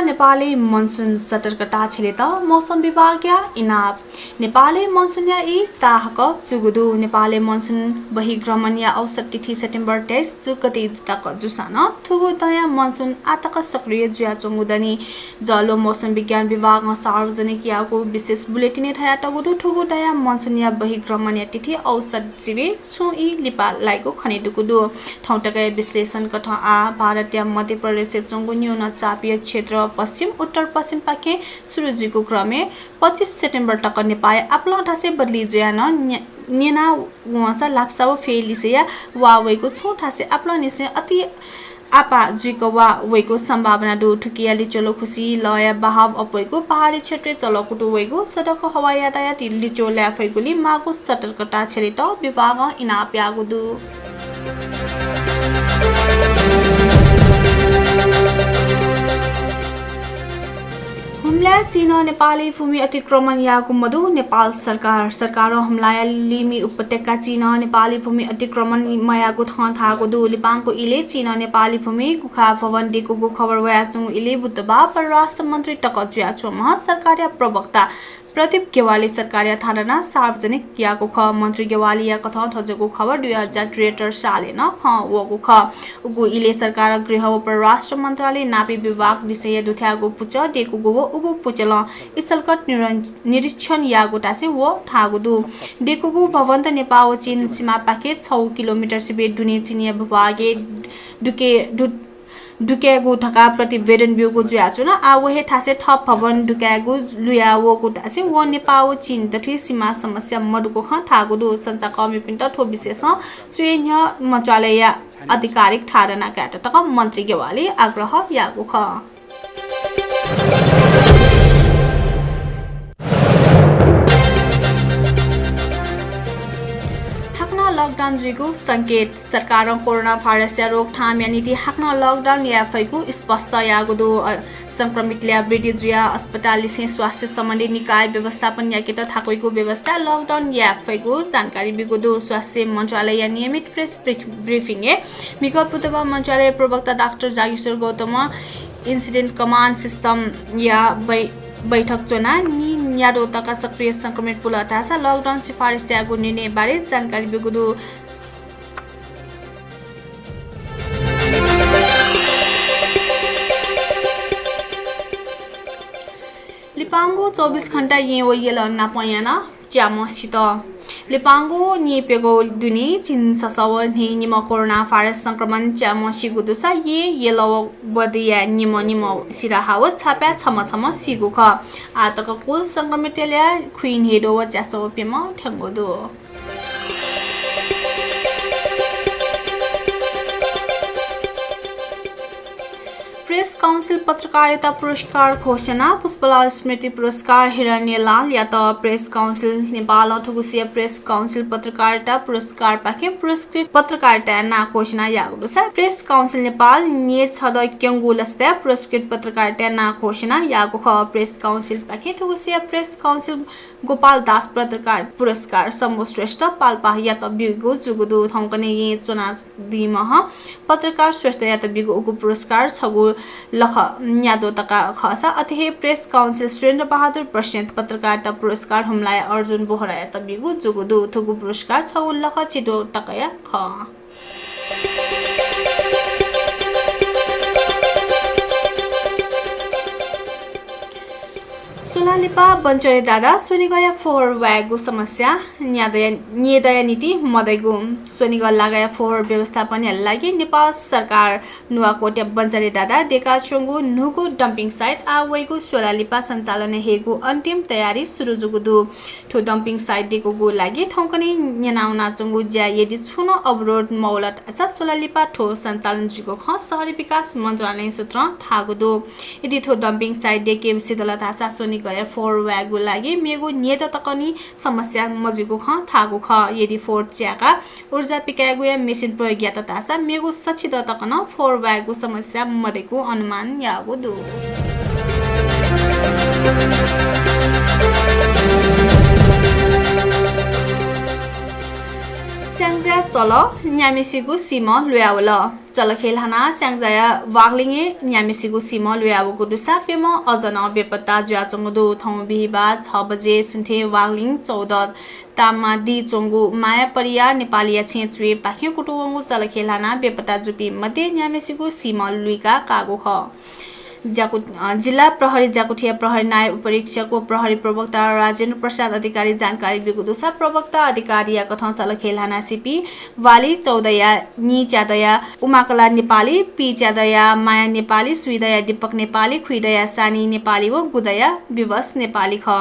Nepali monsoon सतर्कता छिलेत मौसम विभाग या इनाप नेपाली मनसुन या इ ताहक जुगुदु नेपाली मनसुन बहिगमन या औसत तिथि सेप्टेम्बर 23 जुगते तक जुसान थुगु दया मनसुन आतक सक्रिय जुया चंगुदनी जलो मौसम विज्ञान विभाग सार्वजनिक याको विशेष बुलेटिन थया तगुदु थुगु दया मनसुन या बहिगमन या तिथि औसत जिबे छु इ लिपा लाइको खने दुकुदु ठौटकै विश्लेषण कथ आ भारतीय मध्य प्रदेश चंगु न्यून चापीय क्षेत्र पश्चिम उत्तर पश्चिम पाके सुरुजिको क्रमे 25 सेप्टेम्बर तक नेपाल आपलो ठासे बदली जुयान नेना वसा लाप्सा फेलिसिया वावेको छु ठासे आपलो निसे अति आपा जुइको वा वेको सम्भावना दु ठुकियाली चलो खुसी लय बहाव अपोइको पहाडी क्षेत्र चलो कुटु वेको सडक हवाई यातायात लिचो ल्याफैगुली मागु सतर्कता छेले त विभाग इनाप यागुदु हमला चीन नेपाली भूमि अतिक्रमण यागु मधु नेपाल सरकार हमला लिमी उपत्यका चीन नेपाली भूमि अतिक्रमण मयागु थागु दु लिपाङको इले चीन नेपाली भूमि गुखा भवन दिको खबर वयाचु इले बुधबार परराष्ट्र मन्त्री टकजुया छोमा सरकारी प्रवक्ता प्रदीप गेवाली सरकारी थाना सार्वजनिक याको ख मन्त्री गेवाली या कथा थजको खबर 2073 साले न ख वगु ख उगु इले सरकार गृह परराष्ट्र मन्त्रालय नापी विभाग विषय दुथ्यागु पुच देको गो उगु पुचल इसलकट निरीक्षण यागु तासे वो थागुदु देको गु भवन त नेपाल चीन सीमा पाके 6 किलोमिटर सिबे दुने चिनिया विभागे दुकेगु ठका प्रतिवेदन बिउगु जुयाचु न आवहे ठासे थप भवन दुकेगु लुयावोगु तासे वो नेपाल चीन तथि सीमा समस्या मडुको ख थागुदु संचार कर्मी पिन्ट थो विशेष सुयन्य मन्त्रालय आधिकारिक धारणा काट तक मन्त्री गेवाली आग्रह यागु ख लकडाउन जुगु संकेत सरकार कोरोना भाइरस या रोकथाम या नीति हाक्न लकडाउन या फैगु स्पष्ट यागुदु संक्रमित ल्या वृद्धि जुया अस्पताल से स्वास्थ्य सम्बन्धी निकाय व्यवस्थापन या कित थाकैको व्यवस्था लकडाउन या फैगु जानकारी बिगुदु स्वास्थ्य मन्त्रालय या नियमित प्रेस ब्रिफिङ विगत बुधबार मन्त्रालय प्रवक्ता doctor Jageshwar Gautam incident command system या बैठक चोना नि यादो तका सक्रिय संक्रमित पुलतासा लकडाउन सिफारिस यागु निर्णय बारे जानकारी बिगुदु लिपाङको 24 घण्टा येव येल नापयाना च्यामसित लिपाङको निपेगो दुनी चिन ससव नि निम कोरोना भाइरस संक्रमण च्यामसि गुदुसा येलो बदिया निम सिरा हाव छाप्या छम सिगु ख आतक कुल संक्रमितल्या खुइन हेडो व च्यासव पेम ठंगोदो प्रेस काउन्सिल पत्रकारिता पुरस्कार घोषणा पुष्पलाल स्मृति पुरस्कार हिरण्यलाल या त प्रेस काउन्सिल नेपाल अथगुसिया प्रेस काउन्सिल पत्रकारिता पुरस्कार पाके पुरस्कृत पत्रकारिता ना घोषणा यागुसा प्रेस काउन्सिल नेपाल ने छद क्यंगुलस्ते पुरस्कृत पत्रकारिता ना घोषणा यागु ख प्रेस काउन्सिल पाके थगुसिया प्रेस काउन्सिल गोपाल दास पत्रकार पुरस्कार सम्बो श्रेष्ठ पाल्पा या त बिगु जुगुदु थौकने ये चुना दिमह पत्रकार श्रेष्ठ या त बिगु उगु पुरस्कार छगु लख यादो तका खसा अतिहे प्रेस काउन्सिल सुरेन्द्र बहादुर प्रसिद्ध पत्रकारिता पुरस्कार हमलाय अर्जुन बोहरा या त बिगु जुगुदु थगु पुरस्कार छगु लख छिटो तकया ख सोलालिपा बन्चरे डाडा सोनिगया फोहर व्यागु समस्या न्यादया नीति मदैगु सोनिगल लगाया फोहर व्यवस्थापन लागि नेपाल सरकार नुवाकोट बन्चरे डाडा डेकाचोंगु नुगु डम्पिङ साइट आवैगु सोलालिपा सञ्चालन हेगु अन्तिम तयारी सुरु जुगुदु ठो डम्पिङ साइट दिगु गु लागि थौकने न्यानाउना चंगु ज्या यदि छुनो अवरोध मौलत असा सोलालिपा ठो सञ्चालन जुगु ख शहरी विकास मन्त्रालय सूत्र थागुदु यदि ठो डम्पिङ साइट देकेम सिदलत आसा सोनि गया फोर व्यागु लागि मेगु नेता तकनी समस्या मजिगु ख थागु ख यदि फोर च्याका ऊर्जा पिकागु या मेसिन प्रयोग या तासा मेगु सचित तकन फोर व्यागु समस्या मरेको अनुमान यागु दु स्याङ्जा चल न्यामिसिगु सीमा लुयावल चल खेलहाना स्याङजाया वागलिङे न्यामिसिगु सीमा लुयावगु दुसा पेम अजन बेपत्ता ज्याचंगदु थौ बिहिबा 6 बजे सुन्थे वागलिङ 14 तामा दि चोंगु माया परिया नेपालीया छेचुए पाखे कुटुवंगु चल खेलहाना बेपत्ता जुपी मध्ये न्यामिसिगु सीमा लुइका कागु ख जिल्ला प्रहरी जाकुठिया प्रहरी नायब उपरीक्षक प्रहरी प्रवक्ता राजेन्द्र प्रसाद अधिकारी जानकारी बिगुदुसा प्रवक्ता अधिकारी या कथन चल खेलहाना सिपी वाली चौदया नि च्यादया उमाकला नेपाली पी च्यादया माया नेपाली सुइदया दीपक नेपाली खुइदया सानी नेपाली व गुदया विवश नेपाली ख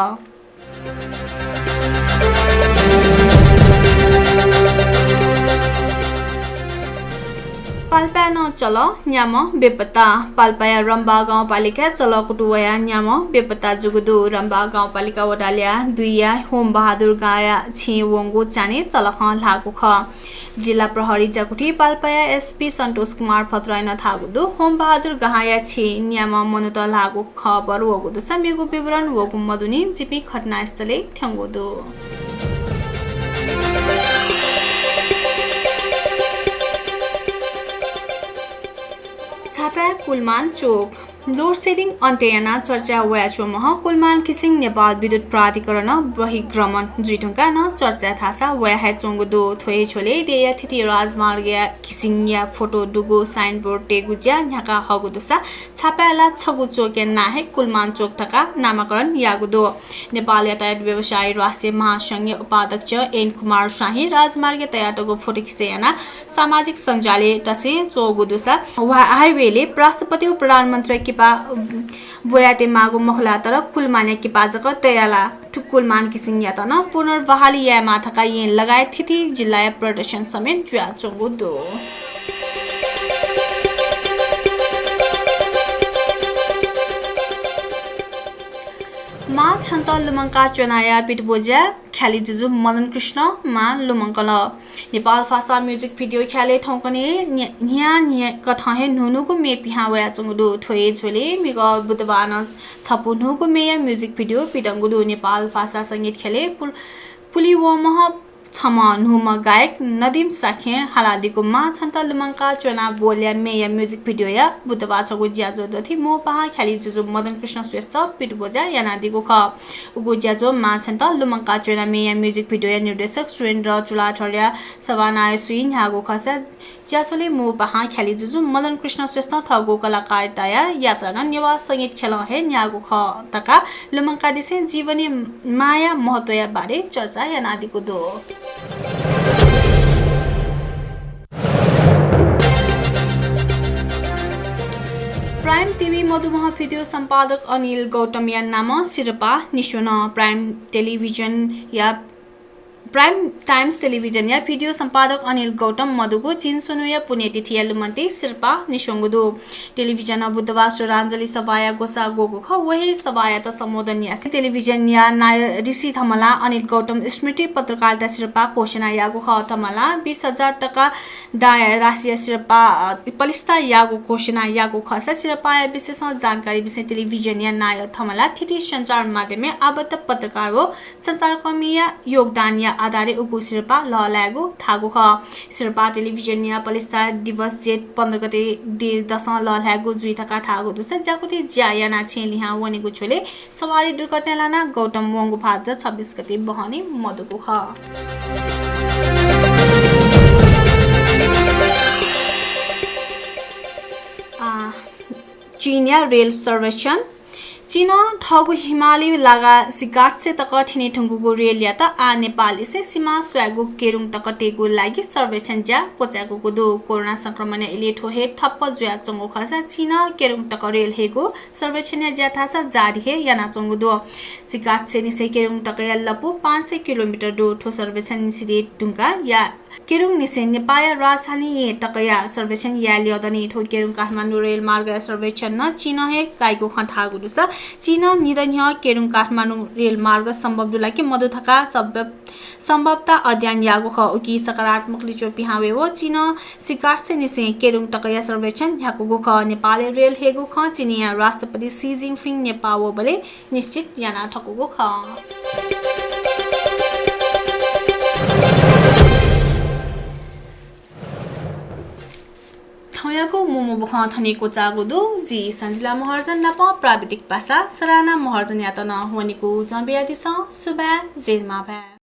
पाल्पा न चल न्याम बेपत्ता पाल्पाया रम्बा गाउँपालिका चल कुटुवया न्याम बेपत्ता जुगुदु रम्बा गाउँपालिका वडाल्या दुईया होम बहादुर गाया छे वंगो चाने चल ख लागु ख जिल्ला प्रहरी जाकुठी पाल्पाया एसपी सन्तोष कुमार फत्राइन थागुदु होम बहादुर गाया छे न्याम मनुत लागु खबर वगुदु समेगु विवरण वगु मदुनी जिपी घटनास्थले ठ्याङ्गुदु छापा कुलमान चोक लोड सेडिङ अन्त्ययाना चर्चा वयाचो मह कुलमान किसिङ नेपाल विद्युत प्राधिकरण बहिग्रमण जुइठुङका न चर्चा थासा वया चोंगुदो थोए छोले देया थिति राजमार्ग या किसिङ या फोटो दुगो साइन बोर्ड टेगुज्या न्याका हगुदुसा छापाला छगु चोके नाहे कुलमान चोक थका नामकरण यागुदो नेपाल यातायात व्यवसायी राष्ट्रिय महासंघीय उपाध्यक्ष एन कुमार शाही राजमार्ग यातायातको फोटो खिचेयाना सामाजिक सञ्जालले तसे चोगुदुसा हाइवेले राष्ट्रपति र प्रधानमन्त्री किपा बोयाते मागु महला तर कुलमान किपा जक तयाला ठुकुलमान किसिङ या तन पुनर्बहाली या माथका येन लगायत थिति जिल्ला प्रदर्शन समेत ज्या चोगुदो मा छन्त लुमङ्का चनाया पिटबोज्या ख्याली जुजु मदन कृष्ण मा लुमङ्कल नेपाल भाषा म्युजिक भिडियो ख्याले ठौकने न्या कथाहे नुनुको मे पिहा वया चंगुदु थोए झोले मिग बुधबार छपुनुको मे म्युजिक भिडियो पिडंगुदु नेपाल भाषा संगीत ख्याले पुली वमह छमा नुम गायक नदीम साखे हालादिको मा छन्त लुमङ्का चना बोल्या मेया म्युजिक भिडियो या बुधबार छगु ज्याजो दथि मो पहा ख्याली जुजु मदन कृष्ण श्रेष्ठ पिटबोजा यानादिको ख उगु ज्याजो मा छन्त लुमङ्का चना मेया म्युजिक भिडियो या निर्देशक सुरेन्द्र चुलाठर्या सवानाय सुइन हागु खसा ज्यासोले मो पहा ख्याली जुजु मदन कृष्ण श्रेष्ठ थगु कलाकारिता या यात्रा निवास संगीत खेल हे न्यागु ख तका लुमङ्का दिसे जीवनी माया महत्व या बारे चर्चा यानादिको दो प्राइम टिभी मधुमह भिडियो सम्पादक अनिल गौतम या नाम शिरपा निशोन प्राइम टाइम्स टेलिभिजन या भिडियो सम्पादक अनिल गौतम मधुको चिन सुनुया पुण्यतिथि या लुमन्ती शिरपा निशोंगुदो टेलिभिजन बुधबार श्रद्धाञ्जलि सभाया गोसा गोगु ख वही सभाया त सम्बोधन या टेलिभिजन या नाय ऋषि थमला अनिल गौतम स्मृति पत्रकारिता शिरपा घोषणा यागु ख थमला 20,000 टका दाय राशि शिरपा पलिस्ता यागु घोषणा यागु ख शिरपा विशेष जानकारी विषय टेलिभिजन या नाय थमला थिति सञ्चार माध्यमले आबद्ध पत्रकार हो सञ्चारकर्मी या योगदान या आधारे उगु शिरपा ल लागु थागु ख शिरपा टेलिभिजन या पलिस्ता दिवस जेठ 15 गते दे दशा ल लागु जुइ थका थागु दुस जाकुति ज्यायाना छेलिहा वनेगु छोले सवारी दुर्घटना लाना गौतम वंगु भाज 26 गते बहने मधुको ख चीनिया रेल सर्वेक्षण चीन ठगु हिमाली लागा सिगाट से तक ठिने ठुङ्गुको रेल याता आ नेपाली से सीमा स्वागु केरुङ तक टेगु लागि सर्वेक्षण ज्या कोचागु गुदु कोरोना संक्रमण इले ठोहे ठप्प जुया चंगु खसा चीन केरुङ तक रेल हेगु सर्वेक्षण ज्या थासा जारी हे याना चंगु दो सिगाट से निसे केरुङ तक या लपु 500 किलोमिटर दो ठो सर्वेक्षण निसिदे टुङ्गा या केरुङ निसे नेपाल राजधानी तकया सर्वेक्षण या लियदनी ठो केरुङ काठमाडौँ रेल मार्ग सर्वेक्षण न चीन हे काइको खठागु दुस चीन निदन्य केरुङ काठमाडौँ रेल मार्ग सम्भव दुलाकी मधुथका सम्भवता अध्ययन यागु ख उकी सकारात्मक लिचो पिहावे हो चीन सिकाट से निसे केरुङ तकया सर्वेक्षण यागु ख नेपाली रेल हेगु ख चीनिया राष्ट्रपति सी जिनपिङ नेपाल बले निश्चित याना ठकुगु ख थाउयाको मोमो बखा थनेको चागुदु जी सन्जिला महर्जन नप प्राविधिक भाषा सराना महर्जन यातना हुनेको जम्बियादिस सुबा जेलमा भए